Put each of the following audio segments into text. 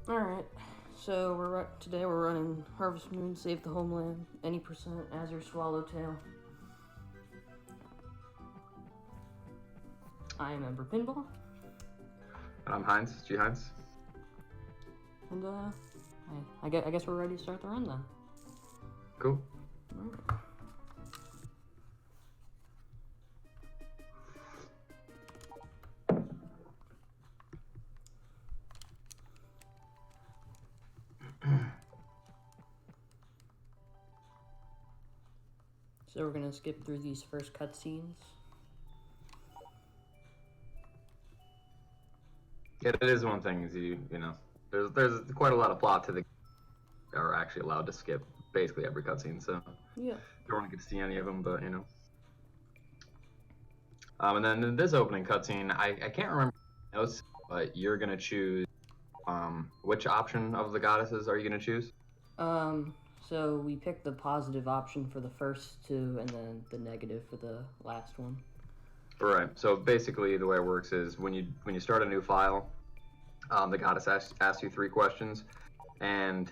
Alright, so today we're running Harvest Moon, Save the Homeland, any percent, Azure Swallowtail. I am EmberPinball. And I'm Heinz, G. Heinz. And I guess we're ready to start the run then. Cool. Alright. So we're gonna skip through these first cutscenes. Yeah, it is one thing. Is you know, there's quite a lot of plot to the. Are actually allowed to skip basically every cutscene, so Yeah. don't want to get to see any of them, but you know. And then in this opening cutscene, I can't remember the notes, but you're gonna choose. Which option of the goddesses are you gonna choose? So we picked the positive option for the first two, and then the negative for the last one. Right. So basically, the way it works is when you start a new file, the goddess asks you 3 questions, and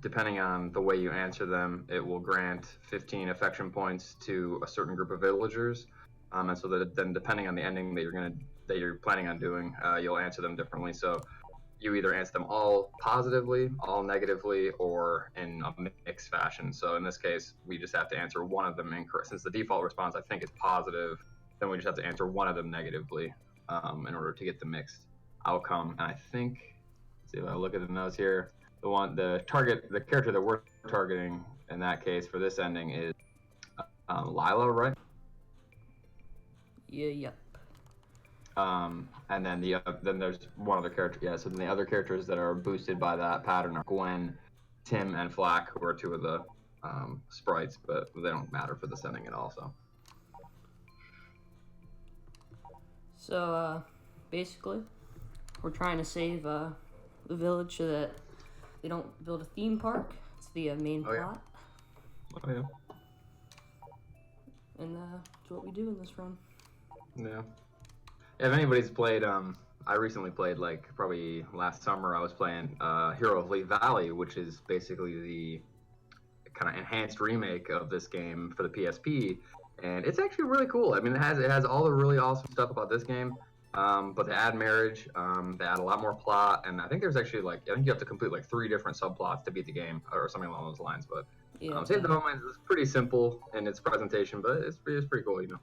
depending on the way you answer them, it will grant 15 affection points to a certain group of villagers. And so that then, depending on the ending that you're planning on doing, you'll answer them differently. So you either answer them all positively, all negatively, or in a mixed fashion. So in this case, we just have to answer one of them incorrect. Since the default response I think is positive, then we just have to answer one of them negatively in order to get the mixed outcome. And I think, let's see if I look at the notes here, the character that we're targeting in that case for this ending is Lila, right? Yep. And then then there's one other character. Yeah, so then the other characters that are boosted by that pattern are Gwen, Tim, and Flack, who are 2 of the sprites, but they don't matter for this ending at all. So basically, we're trying to save the village so that they don't build a theme park. It's the main plot. Oh yeah. And that's what we do in this run. Yeah. If anybody's played, I recently played, like, probably last summer, I was playing Hero of Lee Valley, which is basically the kind of enhanced remake of this game for the PSP, and it's actually really cool. I mean, it has all the really awesome stuff about this game, but they add marriage, they add a lot more plot, and I think there's actually, like, I think you have to complete, like, 3 different subplots to beat the game, or something along those lines, but Yeah. Save the Homeland is pretty simple in its presentation, but it's pretty cool, you know.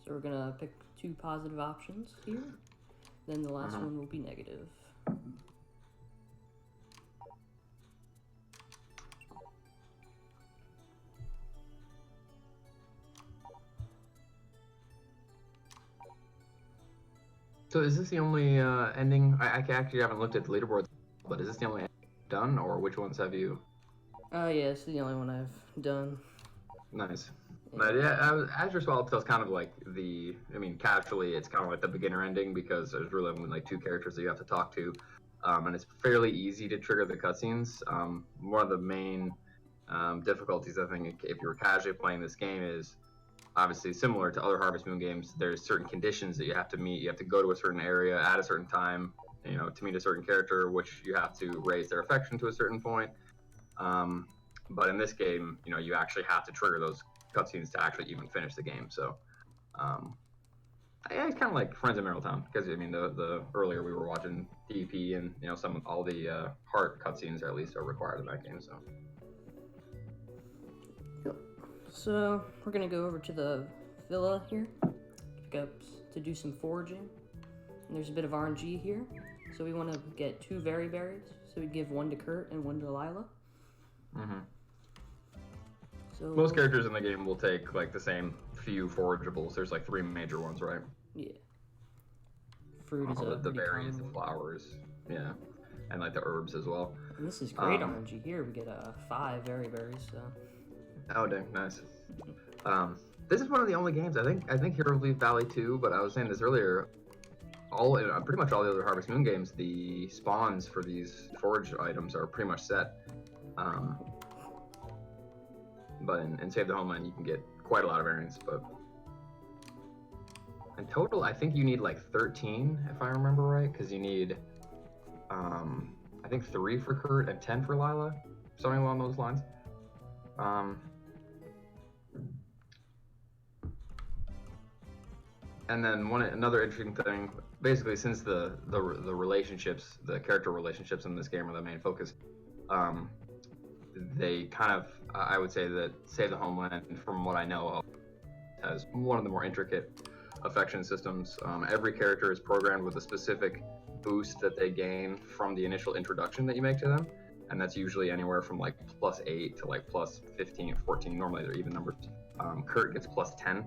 So we're gonna pick 2 positive options here. Then the last one will be negative. So is this the only ending? I actually haven't looked at the leaderboard, but is this the only ending done, or which ones have you? Yeah, it's the only one I've done. Nice. But yeah, Azure Swallowtail is kind of like casually, it's kind of like the beginner ending because there's really only like 2 characters that you have to talk to, and it's fairly easy to trigger the cutscenes. One of the main difficulties, I think, if you're casually playing this game is obviously similar to other Harvest Moon games. There's certain conditions that you have to meet. You have to go to a certain area at a certain time, to meet a certain character, which you have to raise their affection to a certain point. But in this game, you actually have to trigger those cutscenes to actually even finish the game. So, yeah, it's kind of like Friends of Middletown, because the earlier we were watching PvP, and all the heart cutscenes at least are required in that game. So. So we're gonna go over to the villa here, pick up to do some foraging. And there's a bit of RNG here, so we want to get 2 very berries. So we give 1 to Kurt and 1 to Lila. So most characters in the game will take like the same few forageables. There's like 3 major ones, right? Yeah. Fruit is the berries, the flowers, yeah, and like the herbs as well. And this is great RNG here. We get 5 very berries. So. Oh dang, nice. This is one of the only games I think Hero of Lee Valley 2, but I was saying this earlier. Pretty much all the other Harvest Moon games, the spawns for these forage items are pretty much set. But in Save the Homeland, you can get quite a lot of variants. But In total, I think you need like 13, if I remember right, because you need, I think 3 for Kurt and 10 for Lila, something along those lines. And then another interesting thing, basically, since the relationships, the character relationships in this game are the main focus, they kind of, I would say that Save the Homeland, from what I know of, has one of the more intricate affection systems. Every character is programmed with a specific boost that they gain from the initial introduction that you make to them, and that's usually anywhere from like +8 to like +15 or 14. Normally they're even numbers. Kurt gets +10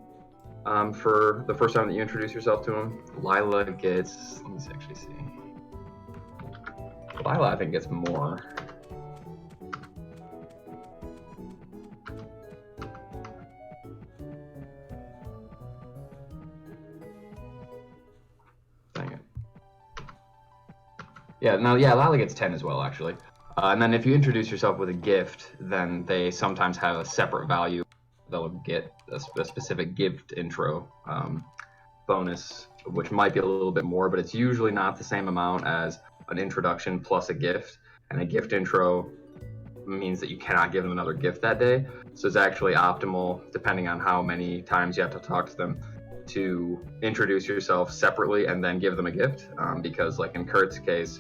for the first time that you introduce yourself to him. Lila gets, let me actually see. Lila, I think, gets more. Dang it. Yeah, no, yeah, Lila gets 10 as well, actually. And then if you introduce yourself with a gift, then they sometimes have a separate value. They'll get a specific gift intro bonus, which might be a little bit more, but it's usually not the same amount as an introduction plus a gift. And a gift intro means that you cannot give them another gift that day. So it's actually optimal, depending on how many times you have to talk to them, to introduce yourself separately and then give them a gift. Because like in Kurt's case,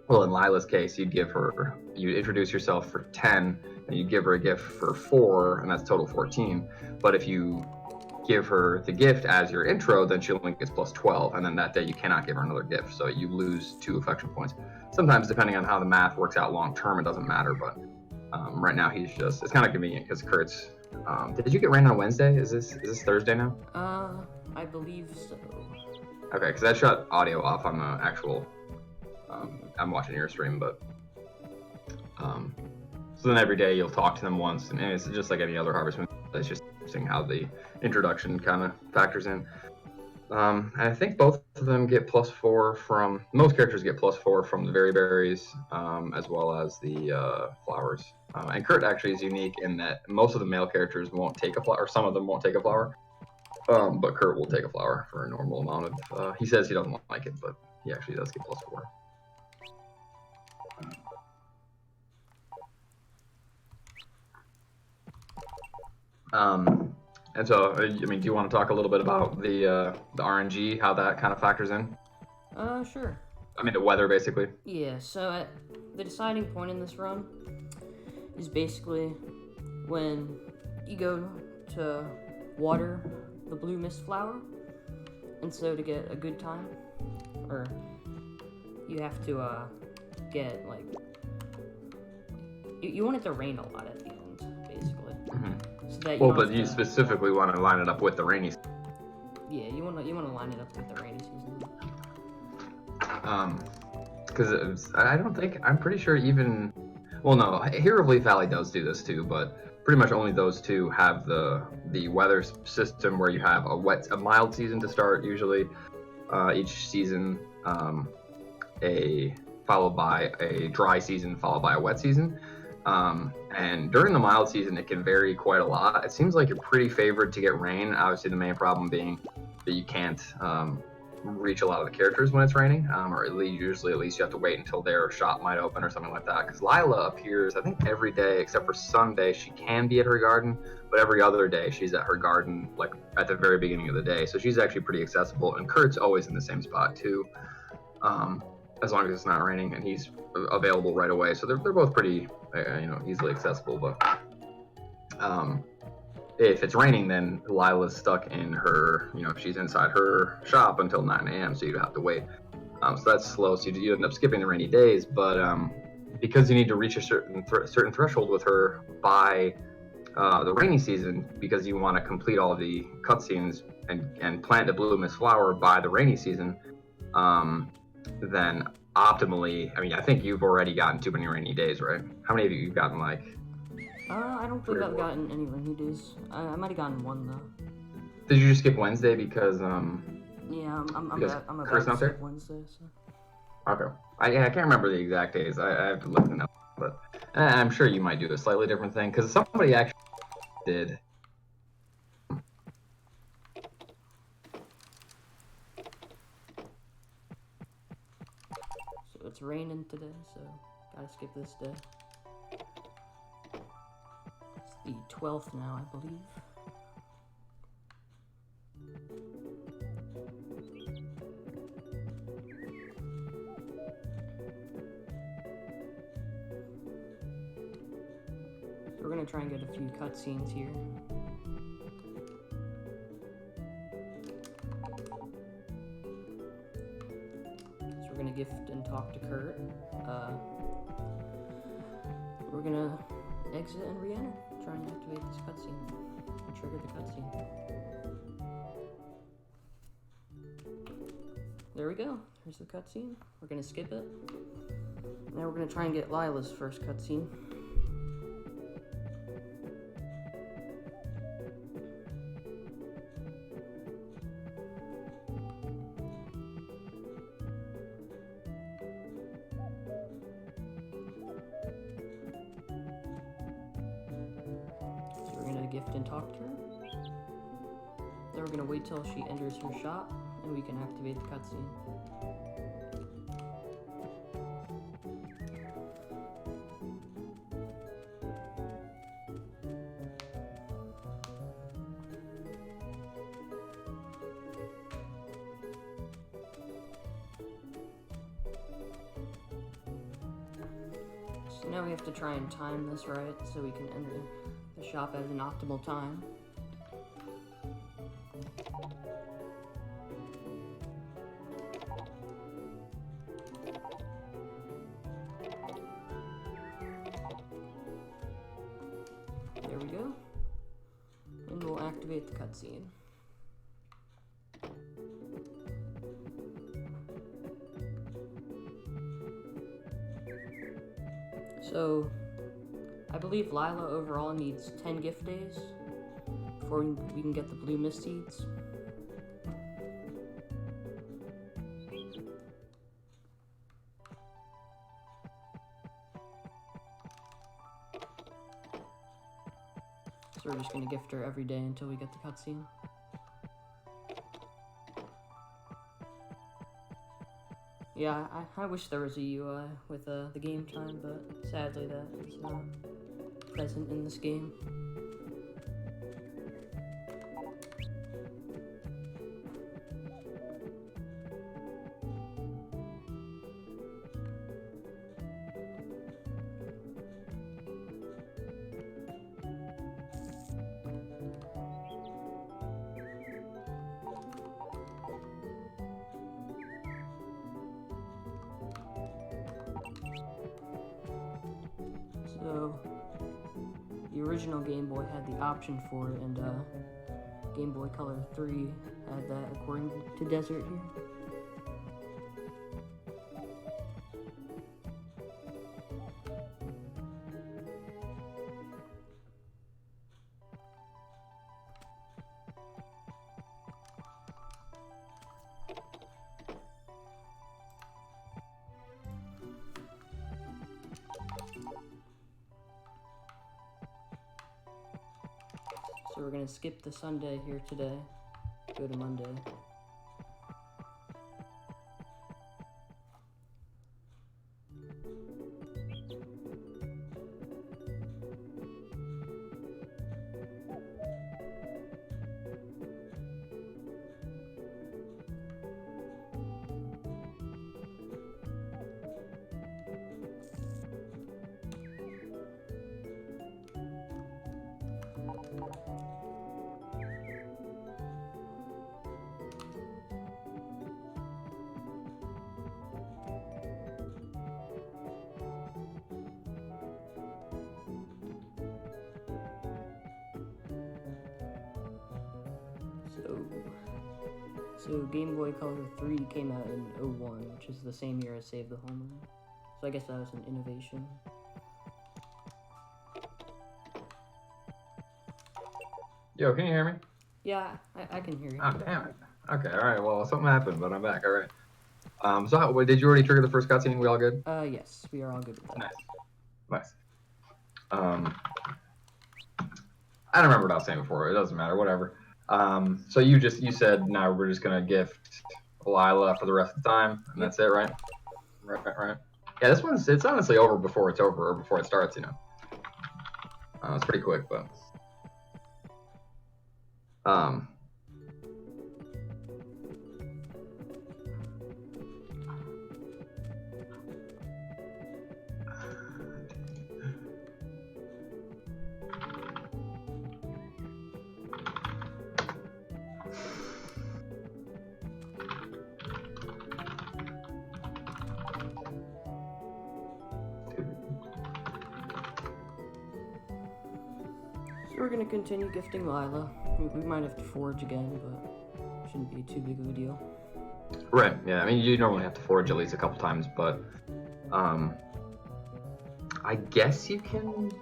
well, in Lila's case, you'd introduce yourself for 10 and you'd give her a gift for 4, and that's total 14. But if you give her the gift as your intro, then she only gets +12, and then that day you cannot give her another gift, so you lose 2 affection points. Sometimes, depending on how the math works out long term, it doesn't matter, but right now he's just, it's kind of convenient because Kurt's, did you get rain on Wednesday? Is this Thursday now? I believe so. Okay, because I shut audio off on the actual, I'm watching your stream, but, so then every day you'll talk to them once, and it's just like any other Harvest Moon. It's just interesting how the introduction kind of factors in. And I think both of them get +4 from, most characters get +4 from the very berries, as well as the flowers. And Kurt actually is unique in that most of the male characters won't take a flower, or some of them won't take a flower. But Kurt will take a flower for a normal amount of, he says he doesn't like it, but he actually does get +4. And so, I mean, do you want to talk a little bit about the RNG, how that kind of factors in? Sure. I mean, the weather, basically. Yeah, so the deciding point in this run is basically when you go to water the blue mist flower, and so to get a good time, or you have to get, like, you want it to rain a lot at the end, basically. Mm-hmm. So that You specifically want to line it up with the rainy season. Yeah, you want to line it up with the rainy season. Because I'm pretty sure even, well, no, Hero of Leaf Valley does do this too, but pretty much only those two have the weather system where you have a mild season to start usually, each season, followed by a dry season followed by a wet season. And during the mild season, it can vary quite a lot. It seems like you're pretty favored to get rain. Obviously, the main problem being that you can't reach a lot of the characters when it's raining, or at least you have to wait until their shop might open or something like that. Because Lila appears, I think, every day except for Sunday. She can be at her garden, but every other day she's at her garden, like at the very beginning of the day. So she's actually pretty accessible. And Kurt's always in the same spot too, as long as it's not raining, and he's available right away. So they're both pretty, easily accessible. But if it's raining, then Lila's stuck in her, she's inside her shop until 9 a.m. So you'd have to wait. So that's slow. So you end up skipping the rainy days. But because you need to reach a certain threshold with her by the rainy season, because you want to complete all the cutscenes and plant the blue mist flower by the rainy season, then optimally, I mean, I think you've already gotten too many rainy days, right? How many of you have gotten, like? I don't think I've gotten any rainy days. I might have gotten one though. Did you just skip Wednesday because Yeah, I'm Kurt's about not to there? skip Wednesday. So. Okay. I can't remember the exact days. I have to look it up, but I'm sure you might do a slightly different thing because somebody actually did. it's raining today, so gotta skip this day. It's the 12th now, I believe. So we're gonna try and get a few cutscenes here. We're gonna gift and talk to Kurt. We're gonna exit and re-enter. Try and activate this cutscene and trigger the cutscene. There we go. Here's the cutscene. We're gonna skip it. Now we're gonna try and get Lila's first cutscene. Gift and talk to her. Then we're gonna wait till she enters her shop and we can activate the cutscene. So now we have to try and time this right so we can enter the shop at an optimal time. There we go. And we'll activate the cutscene. So, I believe Lila overall needs 10 gift days before we can get the blue mist seeds. So we're just gonna gift her every day until we get the cutscene. Yeah, I wish there was a UI with the game time, but sadly that is not present in this game. So, the original Game Boy had the option for it, and Game Boy Color 3 had that according to Desert here. So we're gonna skip the Sunday here today, go to Monday. So Game Boy Color 3 came out in 01, which is the same year as Save the Homeland. So I guess that was an innovation. Yo, can you hear me? Yeah, I can hear you. Oh, damn it. Okay, alright, well, something happened, but I'm back, alright. So did you already trigger the first cutscene? We all good? Yes, we are all good with that. Nice. I don't remember what I was saying before. It doesn't matter, whatever. So you said, now we're just gonna gift Lila for the rest of the time, and that's it, right? Right. Yeah, this one's, it's honestly over before it's over, or before it starts, you know. It's pretty quick, but... So we're gonna continue gifting Lila. We might have to forge again, but shouldn't be too big of a deal. Right, yeah, I mean, you normally have to forge at least a couple times, but, I guess you can...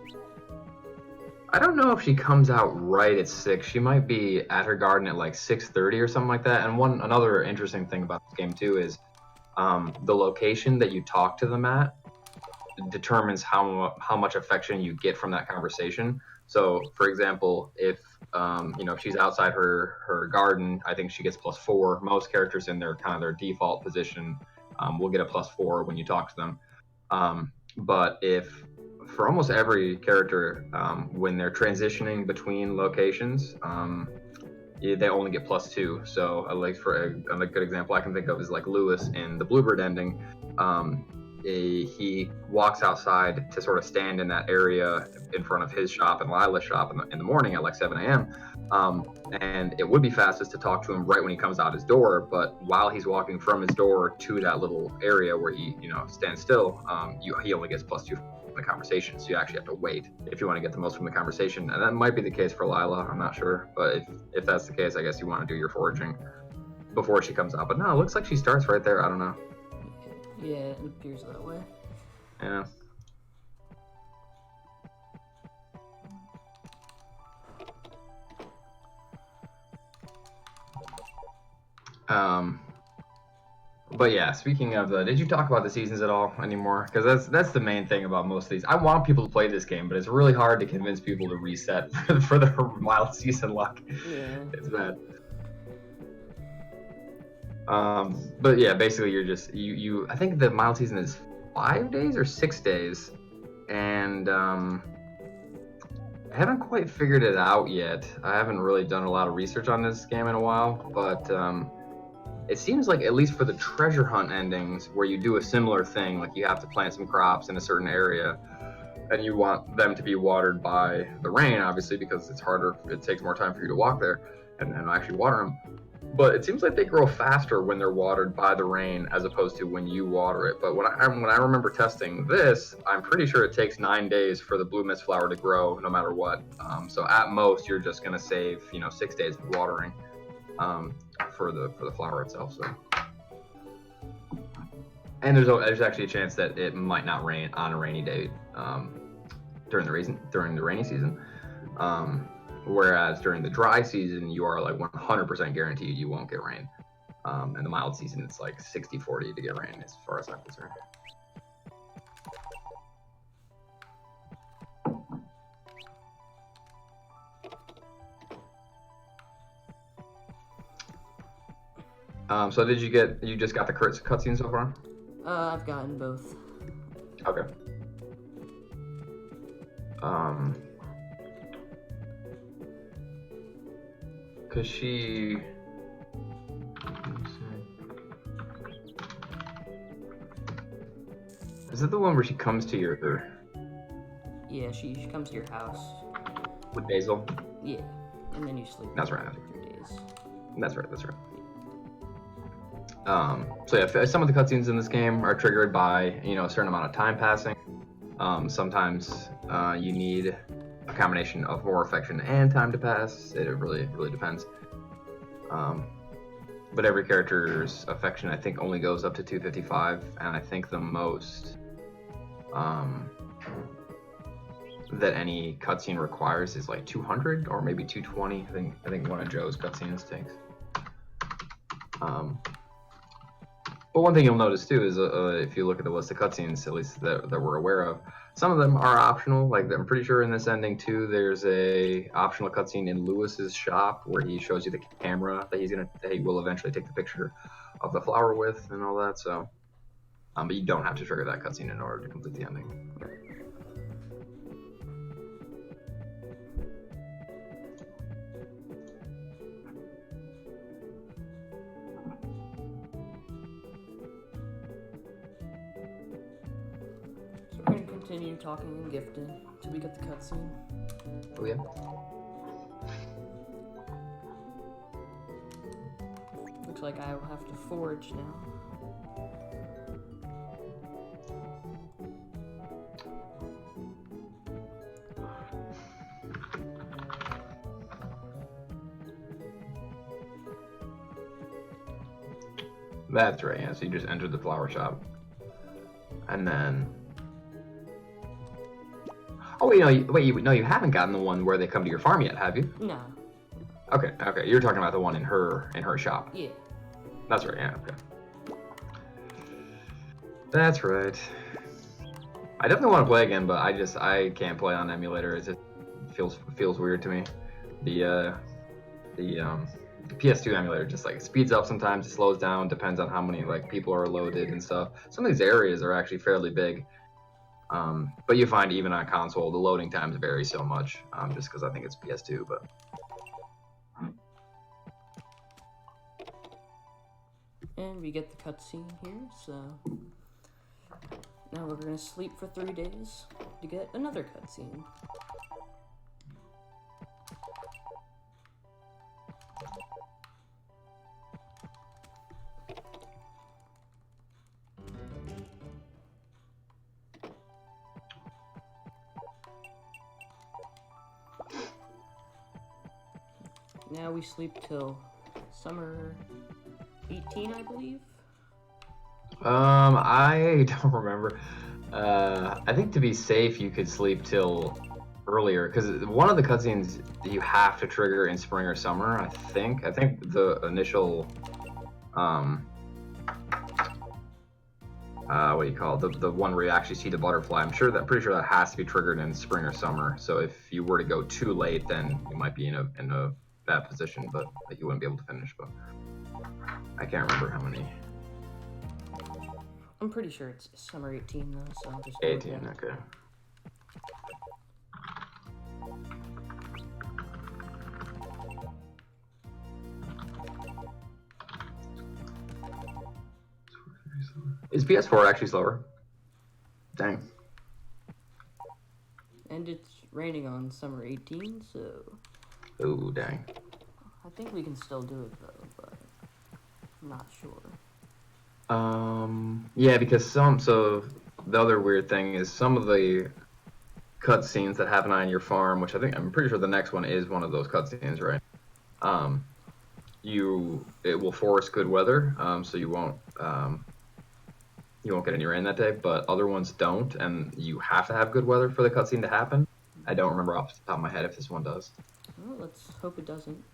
I don't know if she comes out right at 6. She might be at her garden at like 6:30 or something like that. And another interesting thing about this game too is the location that you talk to them at determines how much affection you get from that conversation. So, for example, if if she's outside her garden, I think she gets +4. Most characters in their kind of their default position will get a +4 when you talk to them. But if for almost every character, when they're transitioning between locations, they only get +2. So, like for a good example I can think of is like Lewis in the Bluebird ending. He walks outside to sort of stand in that area in front of his shop and Lila's shop in the morning at like 7 a.m. And it would be fastest to talk to him right when he comes out his door, but while he's walking from his door to that little area where he stands still, he only gets +2 from the conversation, so you actually have to wait if you want to get the most from the conversation. And that might be the case for Lila, I'm not sure, but if that's the case, I guess you want to do your foraging before she comes out. But no, it looks like she starts right there. I don't know. Yeah, it appears that way. Yeah. But yeah, speaking of did you talk about the seasons at all anymore? Because that's the main thing about most of these. I want people to play this game, but it's really hard to convince people to reset for their mild season luck. Yeah. It's bad. But yeah, basically you're just you. I think the mild season is 5 days or 6 days, and I haven't quite figured it out yet. I haven't really done a lot of research on this game in a while, but it seems like at least for the treasure hunt endings, where you do a similar thing, like you have to plant some crops in a certain area, and you want them to be watered by the rain, obviously, because it's harder. It takes more time for you to walk there and actually water them. But it seems like they grow faster when they're watered by the rain as opposed to when you water it. But when I remember testing this, I'm pretty sure it takes 9 days for the blue mist flower to grow no matter what. So at most, you're just going to save 6 days of watering for the flower itself. So, and there's actually a chance that it might not rain on a rainy day during the rainy season. Whereas during the dry season, you are like 100% guaranteed you won't get rain. And the mild season, it's like 60-40 to get rain as far as I'm concerned. So you just got the cutscene so far? I've gotten both. Okay. Cause she... Is it the one where she comes to your... Yeah, she comes to your house. With Basil? Yeah, and then you sleep. That's right. 3 days. That's right. So yeah, some of the cutscenes in this game are triggered by, a certain amount of time passing. Sometimes you need a combination of more affection and time to pass. It really depends. But every character's affection, I think, only goes up to 255, and I think the most that any cutscene requires is like 200 or maybe 220. I think one of Joe's cutscenes takes. But one thing you'll notice too is if you look at the list of cutscenes, at least that we're aware of, some of them are optional. Like I'm pretty sure in this ending too, there's a optional cutscene in Lewis's shop where he shows you the camera that he will eventually take the picture of the flower with and all that. So but you don't have to trigger that cutscene in order to complete the ending. So we're gonna continue talking and gifting till we get the cutscene. Oh yeah. Looks like I will have to forge now. That's right, yeah. So you just entered the flower shop. And then... Oh, wait, no, you haven't gotten the one where they come to your farm yet, have you? No. Okay. You're talking about the one in her shop. Yeah. That's right, yeah, okay. That's right. I definitely want to play again, but I can't play on emulator. It feels weird to me. The PS2 emulator just like speeds up sometimes, it slows down, depends on how many like people are loaded and stuff. Some of these areas are actually fairly big, but you find even on console the loading times vary so much, just because I think it's PS2. But and we get the cutscene here, so now we're gonna sleep for 3 days to get another cutscene. Now we sleep till summer 18, I believe. I don't remember. I think to be safe, you could sleep till earlier, because one of the cutscenes you have to trigger in spring or summer. I think the initial, what do you call it? The one where you actually see the butterfly. Pretty sure that has to be triggered in spring or summer. So if you were to go too late, then you might be in a bad position, but you wouldn't be able to finish. But I can't remember how many. I'm pretty sure it's summer 18 though, so I'll just 18, okay. Is PS4 actually slower? Dang. And it's raining on summer 18, so... Oh, dang. I think we can still do it though, but I'm not sure. Yeah, because so the other weird thing is some of the cutscenes that happen on your farm, which I'm pretty sure the next one is one of those cutscenes, right? It will force good weather, so you won't get any rain that day, but other ones don't, and you have to have good weather for the cutscene to happen. I don't remember off the top of my head if this one does. Well, let's hope it doesn't.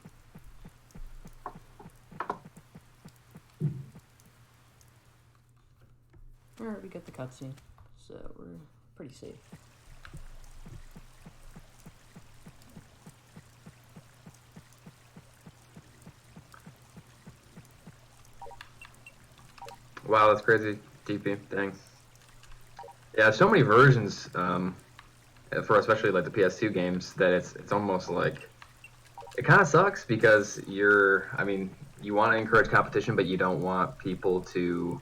Alright, we got the cutscene, so we're pretty safe. Wow, that's crazy, DP. Dang. Yeah, so many versions for especially like the PS2 games that it's almost like it kind of sucks because you want to encourage competition, but you don't want people to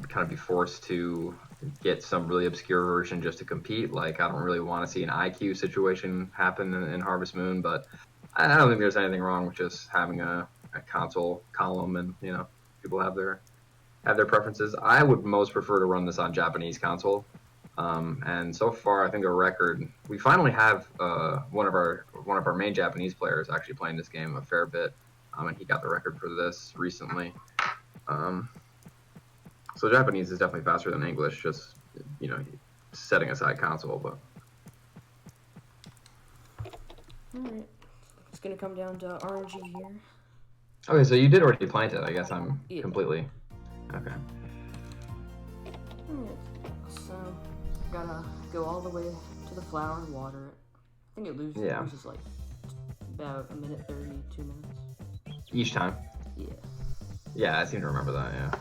kind of be forced to get some really obscure version just to compete. Like, I don't really want to see an IQ situation happen in Harvest Moon, but I don't think there's anything wrong with just having a console column, and people have their preferences. I would most prefer to run this on Japanese console, and so far I think a record. We finally have one of our main Japanese players actually playing this game a fair bit, and he got the record for this recently. So Japanese is definitely faster than English, just setting aside console. But alright, it's gonna come down to RNG here. Okay, so you did already plant it. I guess I'm Yeah. completely okay. Alright, so gotta go all the way to the flower and water it. I think it loses like about a minute 30, 2 minutes. Each time. Yeah. Yeah, I seem to remember that, yeah.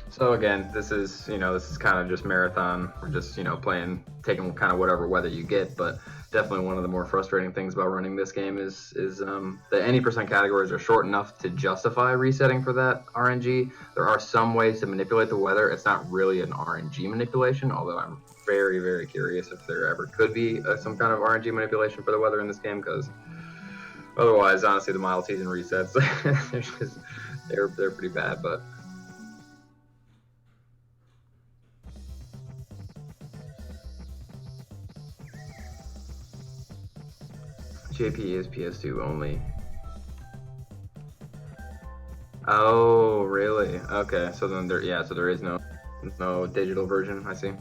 So again, this is kind of just marathon. We're just, taking kind of whatever weather you get, but definitely one of the more frustrating things about running this game is the any percent categories are short enough to justify resetting for that RNG. There are some ways to manipulate the weather. It's not really an RNG manipulation, although I'm very, very curious if there ever could be some kind of RNG manipulation for the weather in this game, because otherwise, honestly, the mild season resets, they're pretty bad, but. JP is PS2 only. Oh, really? Okay, so then there is no digital version. I see.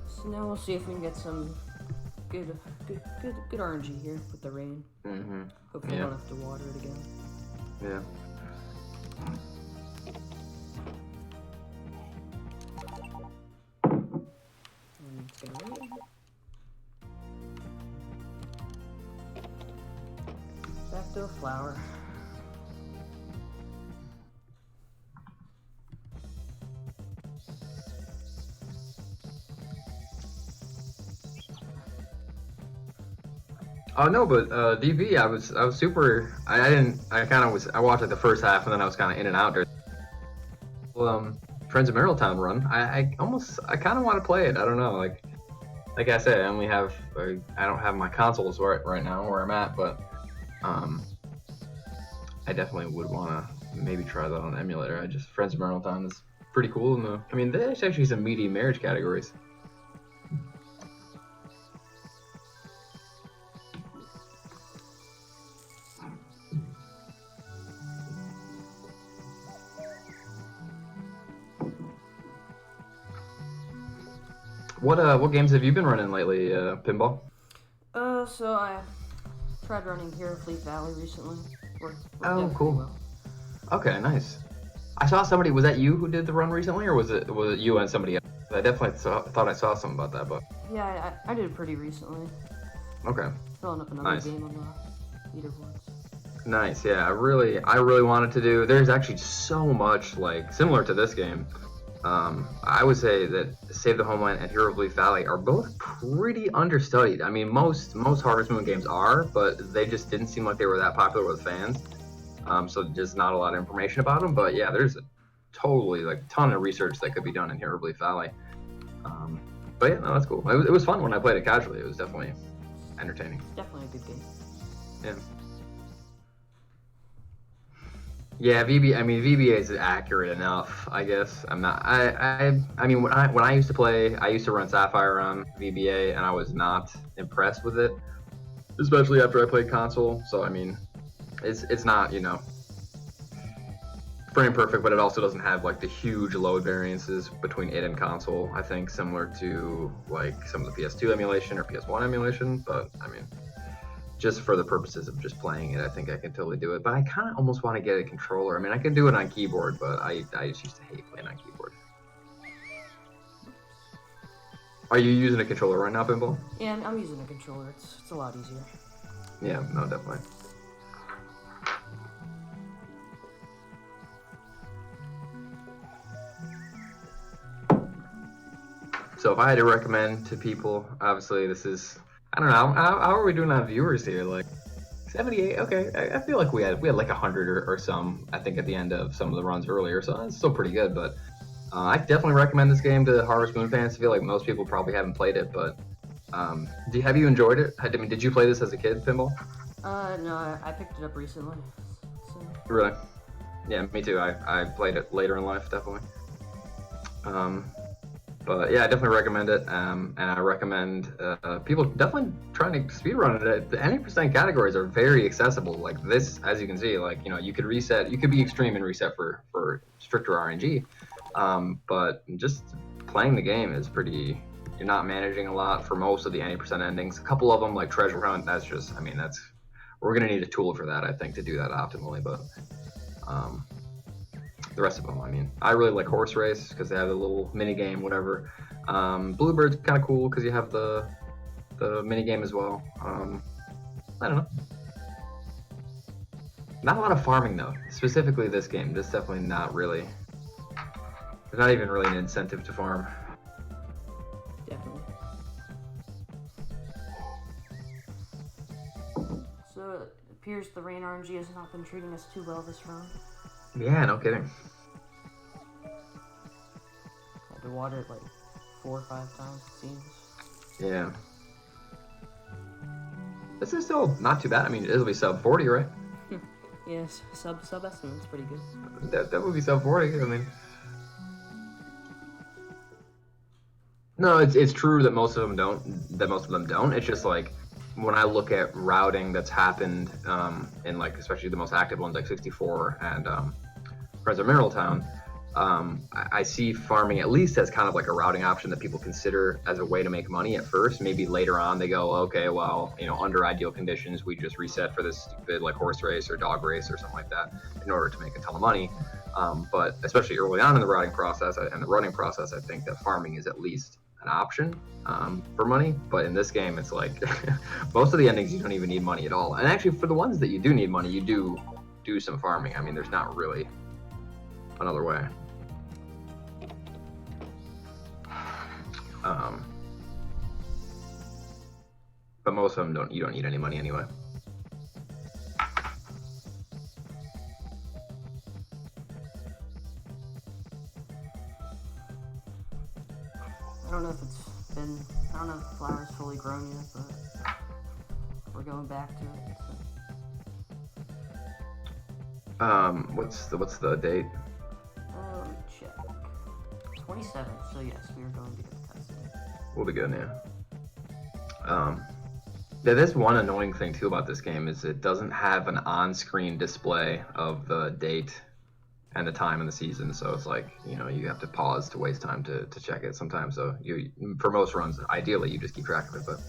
So now we'll see if we can get some good RNG here with the rain. Mm-hmm. Hopefully, we don't have to water it again. Yeah. It's gonna rain. Back to a flower. Oh no, but DV, I was super. I watched like the first half and then I was kind of in and out. Friends of Middletown run. I kind of want to play it. I don't know, like I said, I don't have my consoles right now where I'm at, but I definitely would want to maybe try that on emulator. Friends of Middletown is pretty cool, and there's actually some meaty marriage categories. What games have you been running lately, Pinball? So I tried running Hero Fleet Valley recently. Worked Oh, out cool. pretty well. Okay, nice. I saw somebody. Was that you who did the run recently, or was it you and somebody else? I definitely thought I saw something about that, but Yeah, I did it pretty recently. okay. Filling up another Nice. game on the leaderboards. Nice, yeah. I really wanted to do. There's actually so much like similar to this game. I would say that Save the Homeland and Hero of Leaf Valley are both pretty understudied. I mean, most Harvest Moon games are, but they just didn't seem like they were that popular with fans. So just not a lot of information about them. But yeah, there's a totally ton of research that could be done in Hero of Leaf Valley. But yeah, no, that's cool. It was fun when I played it casually. It was definitely entertaining. Definitely a good game. Yeah. Yeah, VBA is accurate enough, I guess. I'm not. I mean, when I used to play, I used to run Sapphire on VBA, and I was not impressed with it, especially after I played console. So I mean, it's not frame perfect, but it also doesn't have like the huge load variances between it and console. I think similar to like some of the PS2 emulation or PS1 emulation, but I mean, just for the purposes of just playing it, I think I can totally do it. But I kind of almost want to get a controller. I mean, I can do it on keyboard, but I just used to hate playing on keyboard. Are you using a controller right now, Pinball? Yeah, I'm using a controller. It's a lot easier. Yeah, no, definitely. So if I had to recommend to people, obviously this is, I don't know, how are we doing on viewers here? Like 78, okay. I feel like we had like 100 or some, I think, at the end of some of the runs earlier, so that's still pretty good. But I definitely recommend this game to Harvest Moon fans. I feel like most people probably haven't played it, but have you enjoyed it? I mean, did you play this as a kid, Pinball? No, I picked it up recently. So. Really? Yeah, me too. I played it later in life, definitely. But yeah, I definitely recommend it, and I recommend people definitely trying to speedrun it. The 90% categories are very accessible. Like this, as you can see, you could reset. You could be extreme and reset for stricter RNG, but just playing the game is pretty. You're not managing a lot for most of the 90% endings. A couple of them, like Treasure Hunt, that's we're gonna need a tool for that, I think, to do that optimally. But the rest of them, I mean, I really like Horse Race because they have a little mini game, whatever. Bluebird's kind of cool because you have the mini game as well. I don't know. Not a lot of farming though. Specifically this game, there's definitely not really. There's not even really an incentive to farm. Definitely. So it appears the rain RNG has not been treating us too well this round. Yeah, no kidding. Had to water it like 4 or 5 times, it seems. Yeah. This is still not too bad. I mean, it'll be sub 40, right? Yes, sub estimate's pretty good. That would be sub 40. I mean, no, it's true that most of them don't. It's just like when I look at routing that's happened in like especially the most active ones like 64 and Friends of Mineral Town. I see farming at least as kind of like a routing option that people consider as a way to make money at first. Maybe later on they go, okay, well, you know, under ideal conditions, we just reset for this stupid like horse race or dog race or something like that in order to make a ton of money. But especially early on in the routing process and the running process, I think that farming is at least an option for money. But in this game, it's like most of the endings you don't even need money at all. And actually, for the ones that you do need money, you do some farming. I mean, there's not really another way. But most of them you don't need any money anyway. I don't know if the flower's fully grown yet, but we're going back to it. So. What's the date? Let me check. 27th, so yes, we are going to get the cutscene. We'll be good, yeah. Yeah, there's one annoying thing too about this game is it doesn't have an on-screen display of the date and the time and the season, so it's like, you know, you have to pause to waste time to check it sometimes. So for most runs, ideally you just keep track of it, but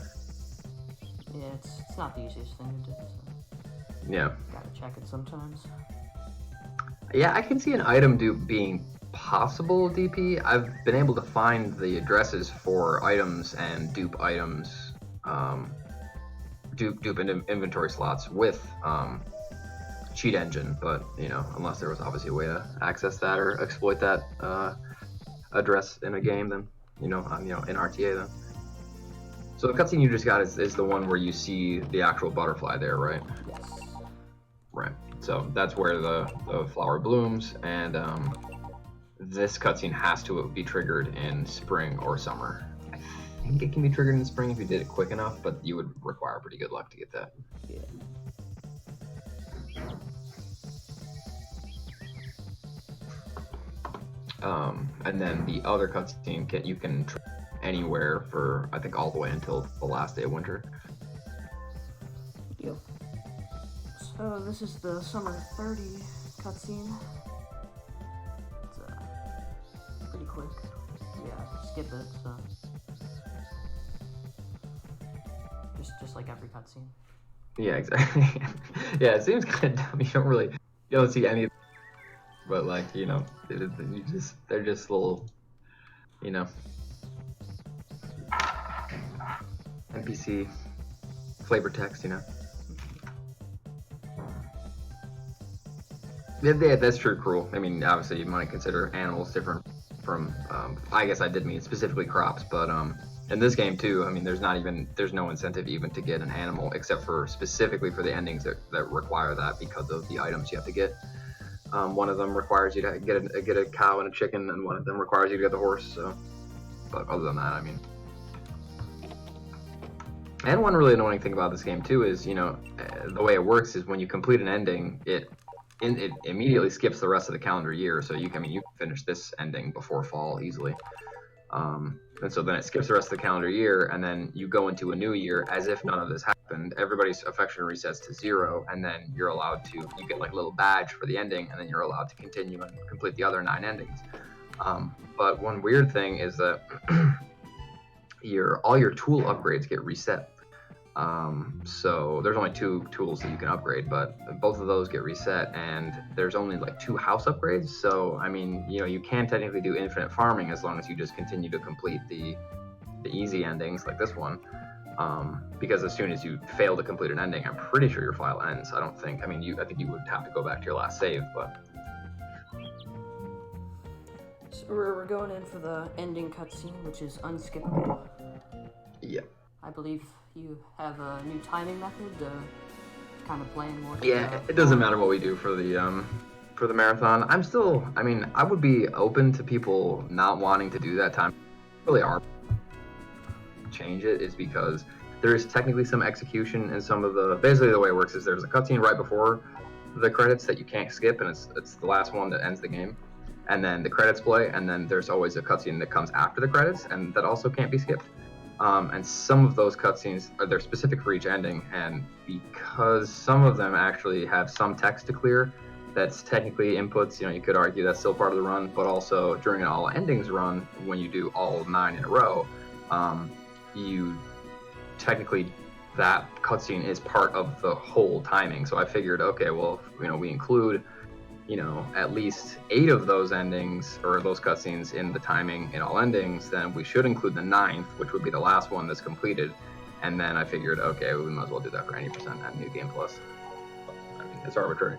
yeah, it's not the easiest thing to do. So. Yeah. Gotta check it sometimes. Yeah, I can see an item dupe being possible DP. I've been able to find the addresses for items and dupe items, dupe inventory slots with cheat engine, but you know, unless there was obviously a way to access that or exploit that address in a game, then in RTA then. So the cutscene you just got is the one where you see the actual butterfly there, right? Yes. Right. So that's where the flower blooms, and this cutscene has to be triggered in spring or summer. I think it can be triggered in spring if you did it quick enough, but you would require pretty good luck to get that. Yeah. And then the other cutscene you can trigger anywhere for, I think, all the way until the last day of winter. Yep. So this is the summer 30 cutscene. It's pretty quick. Yeah, skip it. So just like every cutscene. Yeah, exactly. Yeah, it seems kind of dumb. You don't see any, but like, you know, they're just little, you know, NPC flavor text, you know. Yeah, that's true, Cruel. I mean, obviously you might consider animals different from, I guess I did mean specifically crops, but in this game too, I mean, there's no incentive even to get an animal except for specifically for the endings that require that because of the items you have to get. One of them requires you to get a cow and a chicken, and one of them requires you to get the horse. So, but other than that, I mean. And one really annoying thing about this game too is, you know, the way it works is when you complete an ending, it immediately skips the rest of the calendar year. So you can finish this ending before fall easily. And so then it skips the rest of the calendar year, and then you go into a new year as if none of this happened. Everybody's affection resets to 0, and then you get like a little badge for the ending, and then you're allowed to continue and complete the other 9 endings. But one weird thing is that all your tool upgrades get reset. So there's only 2 tools that you can upgrade, but both of those get reset, and there's only like 2 house upgrades. So I mean, you can technically do infinite farming as long as you just continue to complete the easy endings like this one. Because as soon as you fail to complete an ending, I'm pretty sure your file ends. I think you would have to go back to your last save, but. So we're going in for the ending cutscene, which is unskippable. Yep. I believe you have a new timing method to kind of plan more. Yeah, it doesn't matter what we do for the marathon. I would be open to people not wanting to do that time. Really are. Change it is because there is technically some execution in some of the. Basically, the way it works is there's a cutscene right before the credits that you can't skip, and it's the last one that ends the game. And then the credits play, and then there's always a cutscene that comes after the credits, and that also can't be skipped. And some of those cutscenes they're specific for each ending, and because some of them actually have some text to clear, that's technically inputs. You could argue that's still part of the run, but also during an all endings run, when you do all 9 in a row, you technically that cutscene is part of the whole timing. So I figured, okay, well, we include at least 8 of those endings or those cutscenes in the timing in all endings, then we should include the 9th, which would be the last one that's completed. And then I figured, okay, we might as well do that for any percent at New Game Plus. I mean, it's arbitrary.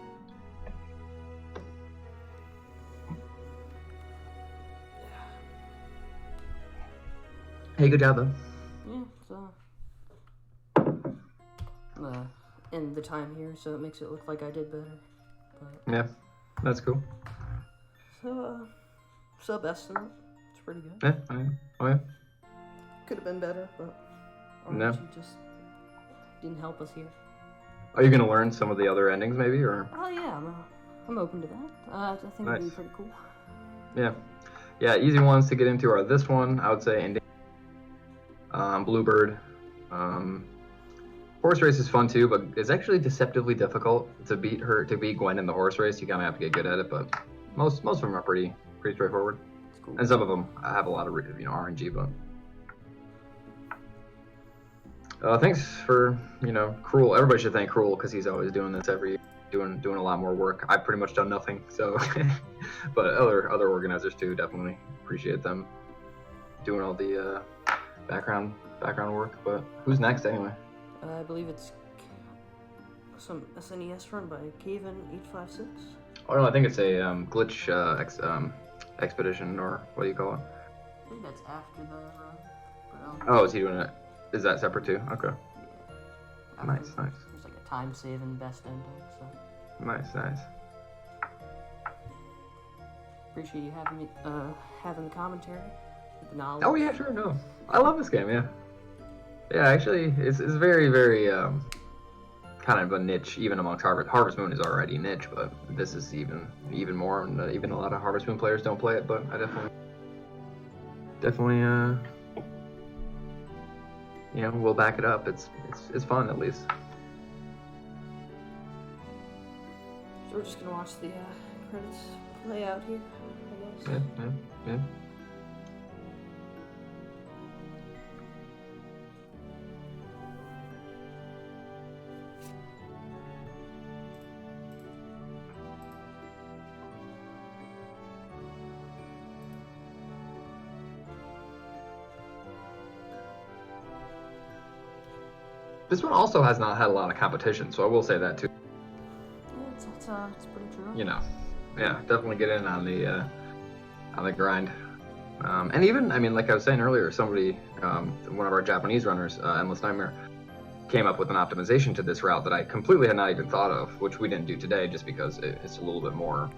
Hey, good job, though. Yeah, so I'm in the time here, so it makes it look like I did better. But, yeah, that's cool. So, sub estimate. It's pretty good. Yeah, oh yeah. Could have been better, but No. you just didn't help us here. Are you gonna learn some of the other endings, maybe, or? Oh yeah, I'm open to that. I think it'd be pretty cool. Yeah. Easy ones to get into are this one. I would say Bluebird. Horse race is fun too, but it's actually deceptively difficult to beat Gwen in the horse race. You kind of have to get good at it, but most of them are pretty straightforward. Cool. And some of them have a lot of RNG, but. Thanks for Cruel. Everybody should thank Cruel because he's always doing this every year, doing a lot more work. I've pretty much done nothing, so. But other organizers too, definitely appreciate them doing all the background work. But who's next anyway? I believe it's some SNES run by Caven856. Oh no, I think it's a glitch expedition, or what do you call it? I think that's after the run. Oh, is he doing it? Is that separate too? Okay. Yeah. Nice. There's like a time saving best ending, so. Nice. Appreciate you having the commentary, the knowledge. Oh yeah, sure. No, I love this game. Yeah. Yeah, actually, it's very, very kind of a niche, even amongst Harvest Moon is already niche, but this is even more, and even a lot of Harvest Moon players don't play it, but I definitely we'll back it up. It's fun, at least. So we're just gonna watch the credits play out here, I guess. Yeah. This one also has not had a lot of competition, so I will say that too. Yeah, it's pretty true. Yeah, definitely get in on the grind. And even, like I was saying earlier, somebody, one of our Japanese runners, Endless Nightmare, came up with an optimization to this route that I completely had not even thought of, which we didn't do today, just because it's a little bit more.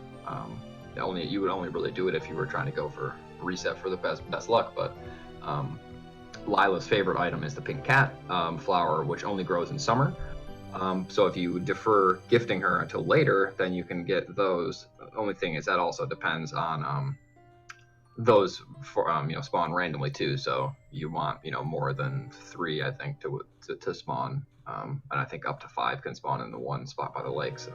You would only really do it if you were trying to go for reset for the best luck, but. Lila's favorite item is the pink cat flower, which only grows in summer. So if you defer gifting her until later, then you can get those. The only thing is that also depends on those spawn randomly too. So you want more than 3, I think, to spawn, and I think up to 5 can spawn in the one spot by the lake. So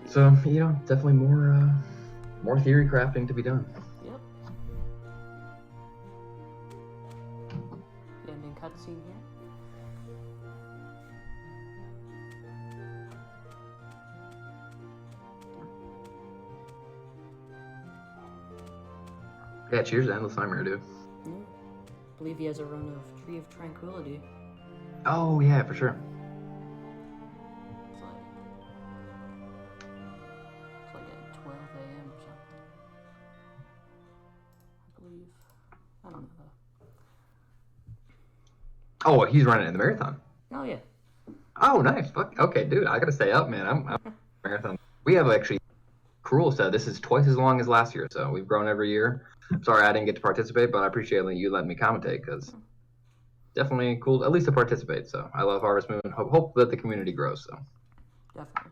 definitely more theory crafting to be done. Cutscene here. Yeah, cheers to Endless Nightmare, dude. Yeah. I believe he has a run of Tree of Tranquility. Oh, yeah, for sure. It's like at 12 a.m. or something. I believe. I don't know though. Oh, he's running in the marathon. Oh, yeah. Oh, nice. Fuck. Okay, dude, I gotta stay up, man. I'm marathon. We have actually Cruel said this is twice as long as last year, so we've grown every year. Sorry I didn't get to participate, but I appreciate you letting me commentate because definitely cool at least to participate. So I love Harvest Moon. Hope that the community grows. So Definitely.